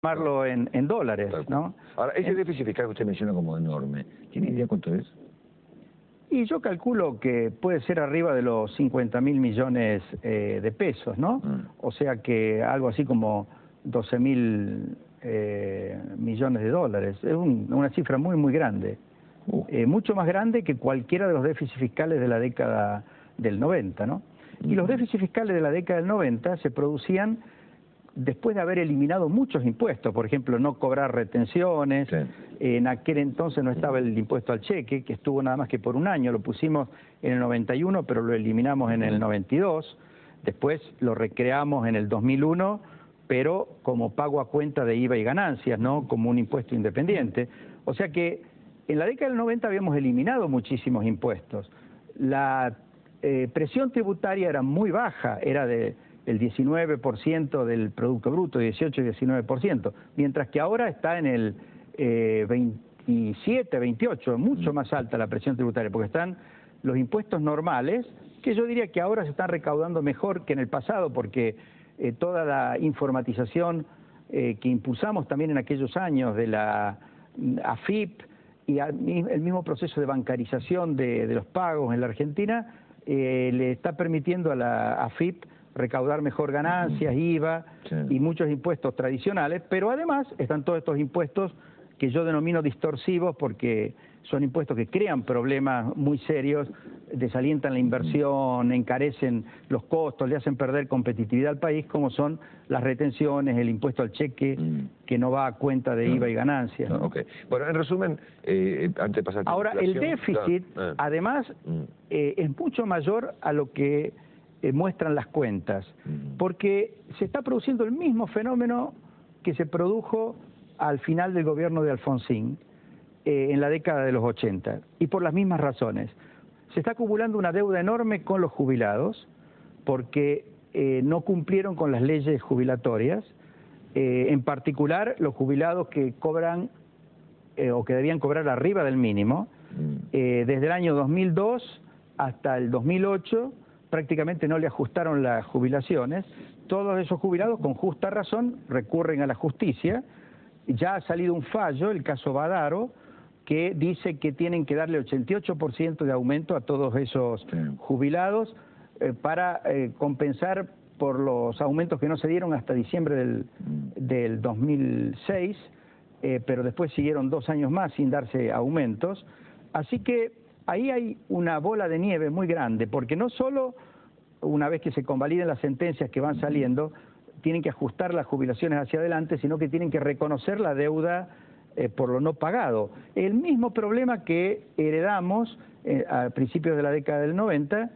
llamarlo en dólares, ¿no? Ahora, ese déficit fiscal que usted menciona como enorme, ¿tiene idea cuánto es? Y yo calculo que puede ser arriba de los 50.000 millones de pesos, ¿no? O sea que algo así como 12.000 millones de dólares. Es una cifra muy, muy grande. Mucho más grande que cualquiera de los déficits fiscales de la década del 90, ¿no? Y los déficits fiscales de la década del 90 se producían después de haber eliminado muchos impuestos, por ejemplo, no cobrar retenciones. Sí. En aquel entonces no estaba el impuesto al cheque, que estuvo nada más que por un año, lo pusimos en el 91, pero lo eliminamos en el 92, después lo recreamos en el 2001, pero como pago a cuenta de IVA y ganancias, ¿no? Como un impuesto independiente. O sea que en la década del 90 habíamos eliminado muchísimos impuestos. La presión tributaria era muy baja, era del 19% del Producto Bruto, 18 y 19%, mientras que ahora está en el 27, 28, mucho más alta la presión tributaria, porque están los impuestos normales, que yo diría que ahora se están recaudando mejor que en el pasado, porque toda la informatización que impulsamos también en aquellos años de la AFIP y el mismo proceso de bancarización de los pagos en la Argentina, le está permitiendo a la AFIP recaudar mejor ganancias, IVA y muchos impuestos tradicionales, pero además están todos estos impuestos que yo denomino distorsivos porque son impuestos que crean problemas muy serios, desalientan la inversión, encarecen los costos, le hacen perder competitividad al país, como son las retenciones, el impuesto al cheque, que no va a cuenta de IVA y ganancias. Okay. Bueno, en resumen, antes de pasar... Ahora, el déficit, además, es mucho mayor a lo que muestran las cuentas, porque se está produciendo el mismo fenómeno que se produjo al final del gobierno de Alfonsín, en la década de los 80, y por las mismas razones. Se está acumulando una deuda enorme con los jubilados, porque no cumplieron con las leyes jubilatorias, en particular los jubilados que cobran o que debían cobrar arriba del mínimo, desde el año 2002 hasta el 2008, prácticamente no le ajustaron las jubilaciones. Todos esos jubilados, con justa razón, recurren a la justicia. Ya ha salido un fallo, el caso Badaro, que dice que tienen que darle 88% de aumento a todos esos jubilados para compensar por los aumentos que no se dieron hasta diciembre del 2006, pero después siguieron 2 años más sin darse aumentos. Así que ahí hay una bola de nieve muy grande, porque no solo una vez que se convaliden las sentencias que van saliendo, tienen que ajustar las jubilaciones hacia adelante, sino que tienen que reconocer la deuda por lo no pagado. El mismo problema que heredamos a principios de la década del 90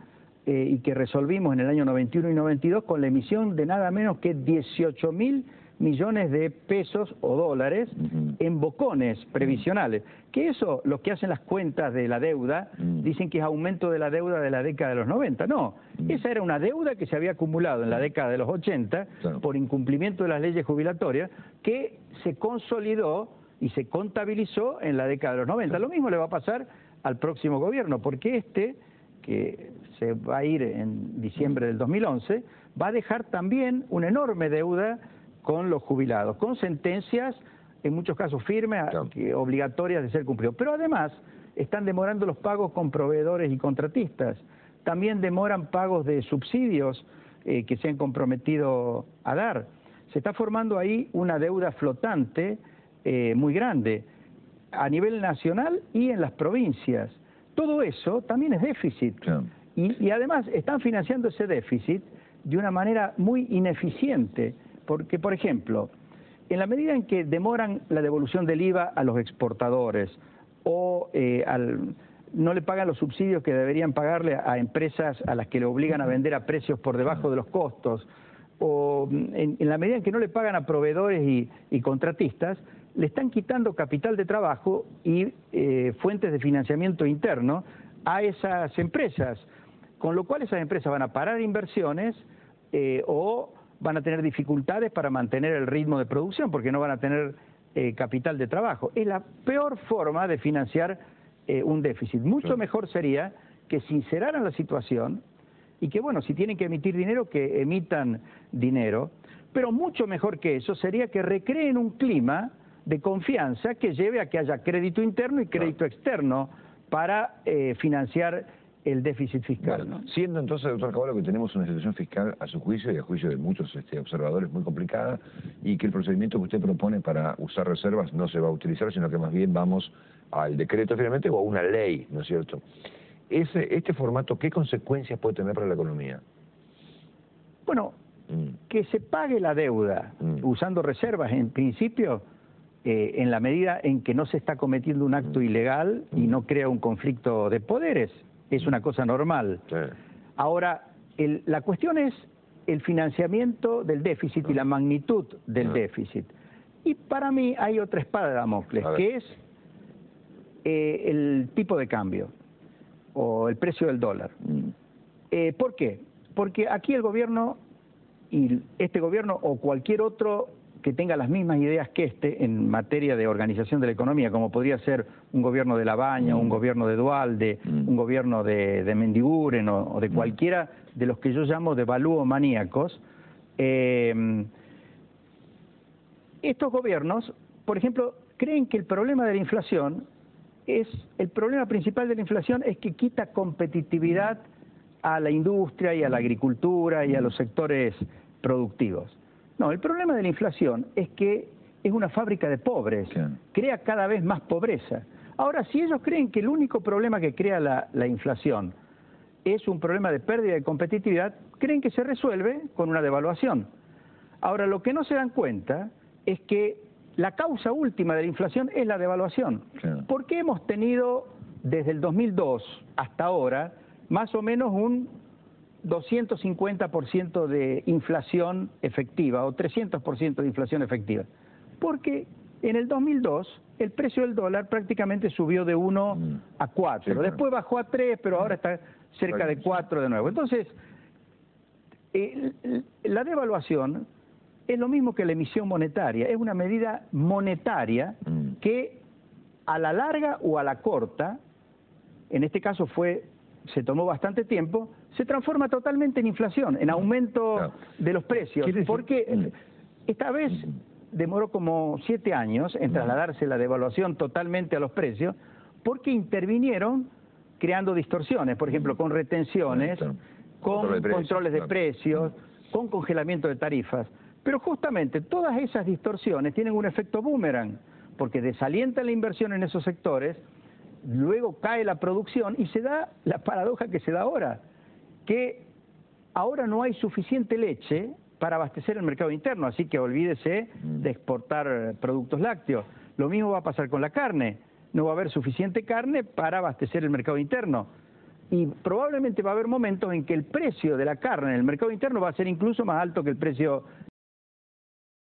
y que resolvimos en el año 91 y 92 con la emisión de nada menos que 18.000 millones de pesos o dólares en bocones previsionales. Que eso, lo que hacen las cuentas de la deuda, dicen que es aumento de la deuda de la década de los 90. No, esa era una deuda que se había acumulado en la década de los 80 por incumplimiento de las leyes jubilatorias, que se consolidó y se contabilizó en la década de los 90. Lo mismo le va a pasar al próximo gobierno, porque que se va a ir en diciembre del 2011, va a dejar también una enorme deuda con los jubilados, con sentencias, en muchos casos firmes, obligatorias de ser cumplidas. Pero además están demorando los pagos con proveedores y contratistas. También demoran pagos de subsidios que se han comprometido a dar. Se está formando ahí una deuda flotante muy grande, a nivel nacional y en las provincias. Todo eso también es déficit. Y además están financiando ese déficit de una manera muy ineficiente. Porque, por ejemplo, en la medida en que demoran la devolución del IVA a los exportadores o no le pagan los subsidios que deberían pagarle a empresas a las que le obligan a vender a precios por debajo de los costos, o en la medida en que no le pagan a proveedores y contratistas, le están quitando capital de trabajo y fuentes de financiamiento interno a esas empresas, con lo cual esas empresas van a parar inversiones o van a tener dificultades para mantener el ritmo de producción porque no van a tener capital de trabajo. Es la peor forma de financiar un déficit. Mucho mejor sería que sinceraran la situación y que, bueno, si tienen que emitir dinero, que emitan dinero, Pero mucho mejor que eso sería que recreen un clima de confianza que lleve a que haya crédito interno y crédito externo para financiar el déficit fiscal. Bueno, siendo entonces, doctor Cavallo, que tenemos una situación fiscal a su juicio y a juicio de muchos observadores muy complicada, y que el procedimiento que usted propone para usar reservas no se va a utilizar, sino que más bien vamos al decreto finalmente o a una ley, ¿no es cierto? Este formato, ¿qué consecuencias puede tener para la economía? Bueno, que se pague la deuda usando reservas en principio, en la medida en que no se está cometiendo un acto ilegal y no crea un conflicto de poderes, es una cosa normal. Sí. Ahora, la cuestión es el financiamiento del déficit y la magnitud del déficit. Y para mí hay otra espada de Damocles, que es el tipo de cambio o el precio del dólar. ¿Por qué? Porque aquí el gobierno, y este gobierno o cualquier otro que tenga las mismas ideas que este en materia de organización de la economía, como podría ser un gobierno de Labaña, un gobierno de Duhalde, un gobierno de Mendiguren o de cualquiera de los que yo llamo devalúo maníacos, estos gobiernos, por ejemplo, creen que el problema de la inflación el problema principal de la inflación es que quita competitividad a la industria y a la agricultura y a los sectores productivos. No, el problema de la inflación es que es una fábrica de pobres, crea cada vez más pobreza. Ahora, si ellos creen que el único problema que crea la inflación es un problema de pérdida de competitividad, creen que se resuelve con una devaluación. Ahora, lo que no se dan cuenta es que la causa última de la inflación es la devaluación. Porque hemos tenido desde el 2002 hasta ahora más o menos un 250% de inflación efectiva o 300% de inflación efectiva. Porque en el 2002 el precio del dólar prácticamente subió de 1 a 4. Después bajó a 3, pero ahora está cerca de 4 de nuevo. Entonces, la devaluación es lo mismo que la emisión monetaria. Es una medida monetaria que a la larga o a la corta, en este caso se tomó bastante tiempo, se transforma totalmente en inflación, en aumento de los precios. Porque esta vez demoró como 7 años en trasladarse la devaluación totalmente a los precios, porque intervinieron creando distorsiones, por ejemplo, con retenciones, con controles de precios, con congelamiento de tarifas. Pero justamente todas esas distorsiones tienen un efecto boomerang, porque desalienta la inversión en esos sectores, luego cae la producción y se da la paradoja que se da ahora, que ahora no hay suficiente leche para abastecer el mercado interno, así que olvídese de exportar productos lácteos. Lo mismo va a pasar con la carne, no va a haber suficiente carne para abastecer el mercado interno. Y probablemente va a haber momentos en que el precio de la carne en el mercado interno va a ser incluso más alto que el precio